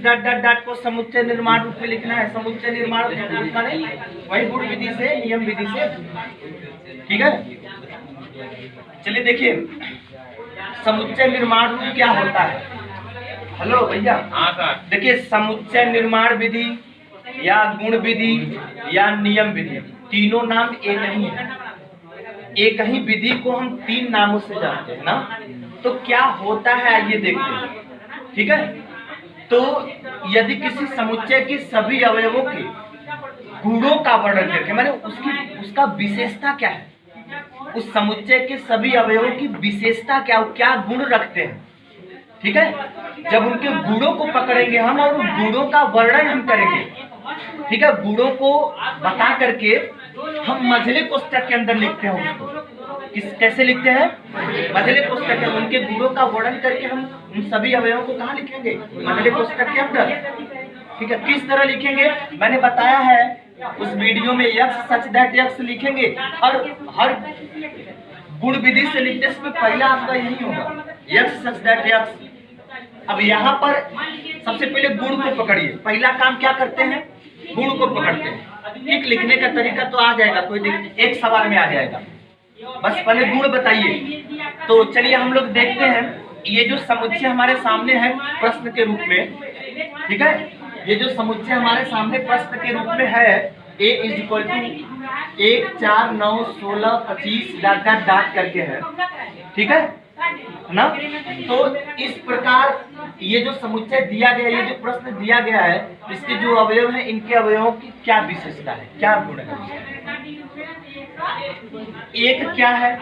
Dot dot dot को समुच्चय निर्माण रूप में लिखना है। समुच्चय निर्माण रूप में लिखना नहीं, वही गुण विधि से, नियम विधि से। ठीक है, चलिए देखिए समुच्चय निर्माण रूप क्या होता है। हेलो भैया। हाँ सर। देखिए समुच्चय निर्माण विधि या गुण विधि या नियम विधि, तीनों नाम एक ही है। एक ही विधि को हम तीन नामों से जानते हैं ना, तो क्या होता है आइए देखते हैं। ठीक है, तो यदि किसी समुच्चय के सभी अवयवों के गुणों का वर्णन करके, माने उसका विशेषता क्या है, उस समुच्चय के सभी अवयवों की विशेषता क्या गुण रखते हैं। ठीक है, जब उनके गुणों को पकड़ेंगे हम और उन गुणों का वर्णन हम करेंगे। ठीक है, गुणों को बता करके हम मझले कोष्ठक के अंदर लिखते हैं उसको। कैसे लिखते हैं? मझले कोष्ठक के, उनके गुणों का वर्णन करके हम उन सभी अवयवों को कहाँ लिखेंगे? मझले कोष्ठक के अंदर। ठीक है, किस तरह लिखेंगे मैंने बताया है उस वीडियो में। यक्स सच दैट यक्स लिखेंगे। हर गुण विधि से लिखने से पहला आपका यही होगा, यक्स सच दैट यक्स। अब यहाँ पर सबसे पहले गुण को पकड़िए। पहला काम क्या करते हैं? गुण को पकड़ते हैं। ठीक, लिखने का तरीका तो आ जाएगा, कोई एक सवाल में आ जाएगा, बस पहले गुण बताइए। तो चलिए हम लोग देखते हैं ये जो समुच्चय हमारे सामने है प्रश्न के रूप में। ठीक है, ये जो समुच्चय हमारे सामने प्रश्न के रूप में है, a is equal to 1 4 9 16 25 dot dot dot करके है। ठीक है ना, तो इस प्रकार ये जो समुच्चय दिया गया, ये जो प्रश्न दिया गया है, इसके जो अवयव है, इनके अवयवों की क्या विशेषता है, क्या गुण है। एक क्या है,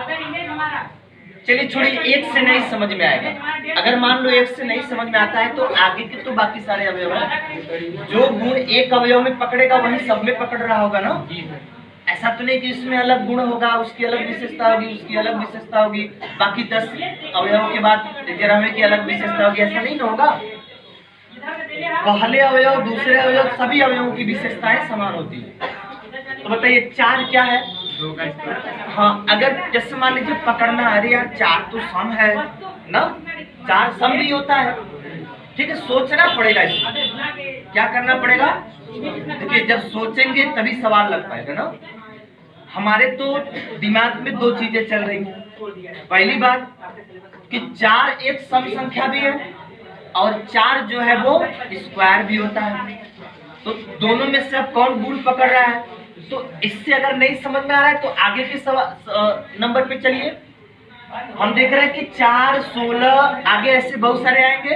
चलिए छोड़िए, एक से नहीं समझ में आएगा। अगर मान लो एक से नहीं समझ में आता है तो आगे के तो बाकी सारे अवयव हैं। जो गुण एक अवयव में पकड़ेगा वही सब में पकड़ रहा होगा ना। ऐसा तो नहीं कि इसमें अलग गुण होगा, उसकी अलग विशेषता होगी, उसकी अलग विशेषता होगी, बाकी 10 अवयवों के बाद 11वें की अलग विशेषता होगी, ऐसा नहीं ना होगा। पहले अवयव दूसरे अवयव सभी अवयवों की विशेषताएं समान होती है। तो बताइए 4 क्या है? हाँ, अगर जैसे मान लीजिए पकड़ना, अरे यार 4 तो सम है ना, 4 सम भी होता है। ठीक है, सोचना पड़ेगा इसमें, क्या करना पड़ेगा? देखिए जब सोचेंगे तभी सवाल लग पाएगा ना। हमारे तो दिमाग में 2 चीजें चल रही हैं। पहली बात कि 4 एक सम संख्या भी है और 4 जो है वो स्क्वायर भी होता है। तो दोनों में से अब कौन गुण पकड़ रहा है? तो इससे अगर नहीं समझ में आ रहा है तो आगे के नंबर पे चलिए। हम देख रहे हैं कि 4 16 आगे ऐसे बहुत सारे आएंगे।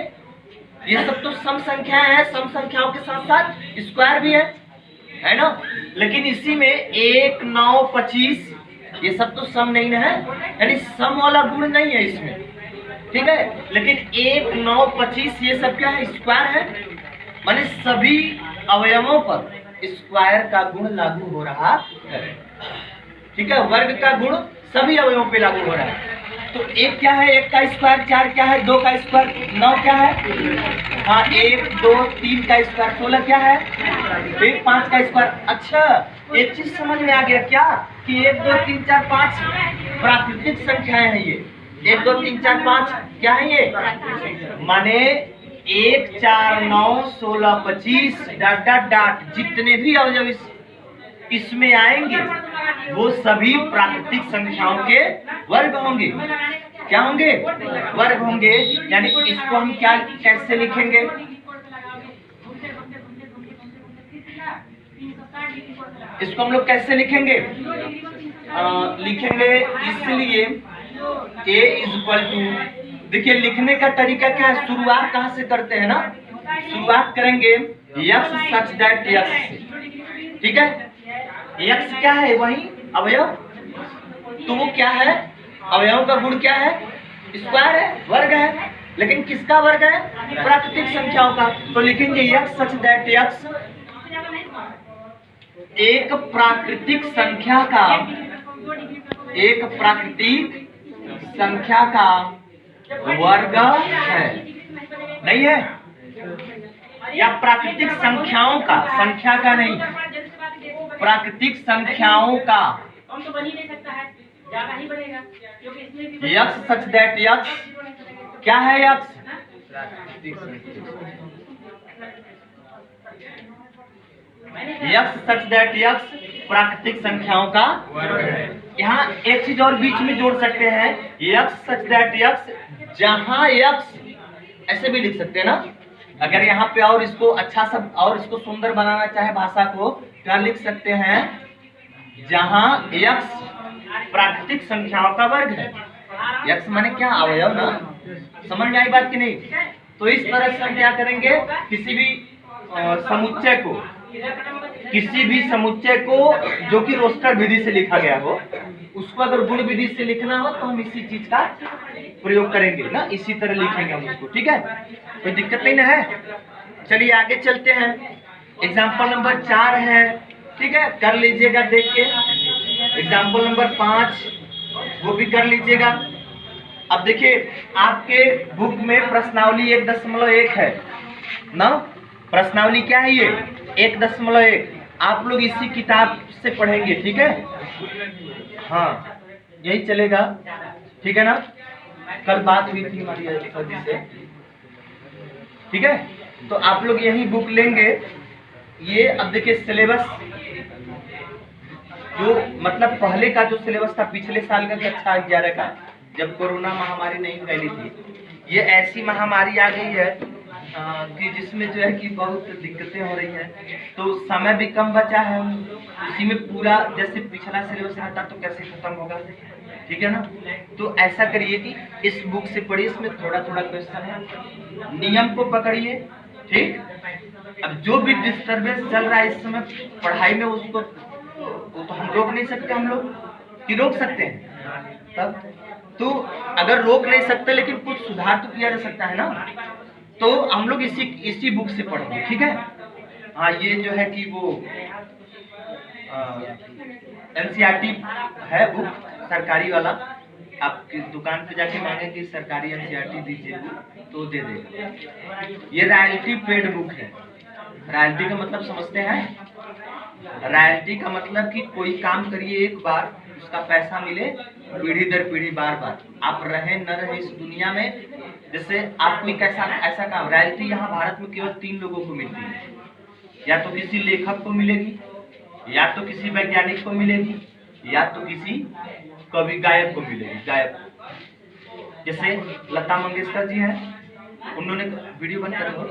ये सब तो सम संख्याएं हैं, सम संख्याओं के साथ साथ स्क्वायर भी है ना। लेकिन इसी में 1 9 25 ये सब तो सम नहीं है, यानी सम वाला गुण नहीं है इसमें। ठीक है, लेकिन 1 9 25 ये सब क्या है? स्क्वायर है, माने सभी अवयवों पर स्क्वायर का गुण लागू हो रहा है। ठीक है, वर्ग का गुण सभी अवयवों पे लागू हो रहा है। तो 1 क्या है? 1 का स्क्वायर 4 क्या है? 2 का स्क्वायर 9 क्या है? हाँ 1 2 3 का स्क्वायर 16 क्या है? फिर 5 का स्क्वायर। अच्छा, एक चीज समझ में आ गया क्या कि 1 2 3 4 5 प्राकृतिक संख्याएं हैं। ये 1 2 3 4 5 क्या है? ये माने 1 4 9 16 25 डॉट डॉट डॉट जितने भी अवयव इसमें आएंगे वो सभी प्राकृतिक संख्याओं के वर्ग होंगे। क्या होंगे? वर्ग होंगे। यानी इसको हम क्या कैसे लिखेंगे? इसको हम लोग कैसे लिखेंगे? लिखेंगे इसलिए a इज इक्वल टू, देखिए लिखने का तरीका क्या है, शुरुआत कहाँ से करते हैं ना, शुरुआत करेंगे यक्स सच दैट यक्स। ठीक है, यक्स क्या है? वही अवयव, तो वो क्या है? अवयव का गुण क्या है? स्क्वायर है, वर्ग है। लेकिन किसका वर्ग है? प्राकृतिक संख्याओं का। तो लिखेंगे यक्स सच दैट यक्स एक प्राकृतिक संख्या का, एक प्राकृतिक संख्या का वर्ग है, नहीं है? या प्राकृतिक संख्याओं का, संख्या का नहीं, प्राकृतिक संख्याओं का। यक्स सच दैट यक्स क्या है? X x such that x प्राकृतिक संख्याओं का यहाँ एक चीज और बीच में जोड़ सकते हैं, यक्स सच दैट यक्स, जहां यक्स ऐसे भी लिख सकते हैं ना, अगर यहाँ पे और इसको अच्छा सब और इसको सुंदर बनाना चाहे भाषा को, क्या लिख सकते हैं, जहां यक्स प्राकृतिक संख्याओं का वर्ग है। यक्स माने क्या, अवयव ना, समझ में आई बात कि नहीं। तो इस तरह से हम क्या करेंगे, किसी भी समुच्चय को, किसी भी समुच्चय को जो कि रोस्टर विधि से लिखा गया हो, उसको अगर गुण विधि से लिखना हो तो हम इसी चीज का प्रयोग करेंगे ना, इसी तरह लिखेंगे हम उसको, ठीक है, कोई दिक्कत नहीं ना है। चलिए आगे चलते हैं, एग्जाम्पल नंबर 4 है, ठीक है, कर लीजिएगा देख के। एग्जाम्पल नंबर 5 वो भी कर लीजिएगा। अब देखिए आपके बुक में प्रश्नावली 1.1 है ना, प्रश्नावली क्या है ये 1.1, आप लोग इसी किताब से पढ़ेंगे, ठीक है, हाँ यही चलेगा, ठीक है ना, कल बात हुई थी हमारी सर जी से, ठीक है, तो आप लोग यही बुक लेंगे ये। अब देखिए सिलेबस जो मतलब पहले का जो सिलेबस था पिछले साल का कक्षा 11 का, जब कोरोना महामारी नहीं फैली थी, ये ऐसी महामारी आ गई है कि जिसमें जो है कि बहुत दिक्कतें हो रही हैं, तो समय भी कम बचा है, उसी में पूरा जैसे पिछला सिलेबस रहता तो कैसे खत्म होगा, ठीक है ना। तो ऐसा करिए कि इस बुक से पढ़िए, इसमें थोड़ा थोड़ा क्वेश्चन है, नियम को पकड़िए, ठीक। अब जो भी डिस्टर्बेंस चल रहा है इस समय पढ़ाई में, उसको वो तो हम रोक नहीं सकते, हम लोग कि रोक सकते हैं तब, तो अगर रोक नहीं सकते लेकिन कुछ सुधार तो किया जा सकता है ना, तो हम लोग इसी बुक से पढ़ेंगे, ठीक है। हाँ ये जो है कि वो एनसीईआरटी है बुक सरकारी वाला, आप दुकान पे जाके मांगे कि सरकारी एनसीईआरटी दीजिए तो दे देगा। ये रॉयल्टी पेड बुक है। रॉयल्टी का मतलब समझते हैं, रॉयल्टी का मतलब कि कोई काम करिए एक बार, उसका पैसा मिले पीढ़ी दर पीढ़ी, बार बार आप रहे न रहे इस दुनिया में। जैसे आप कोई कैसा ऐसा काम, रॉयल्टी यहाँ भारत में केवल 3 लोगों को मिलती है, या तो किसी लेखक को मिलेगी, या तो किसी वैज्ञानिक को मिलेगी, या तो किसी कवि गायक को मिलेगी, गायक। जैसे लता मंगेशकर जी हैं, उन्होंने वीडियो बंद कर दो।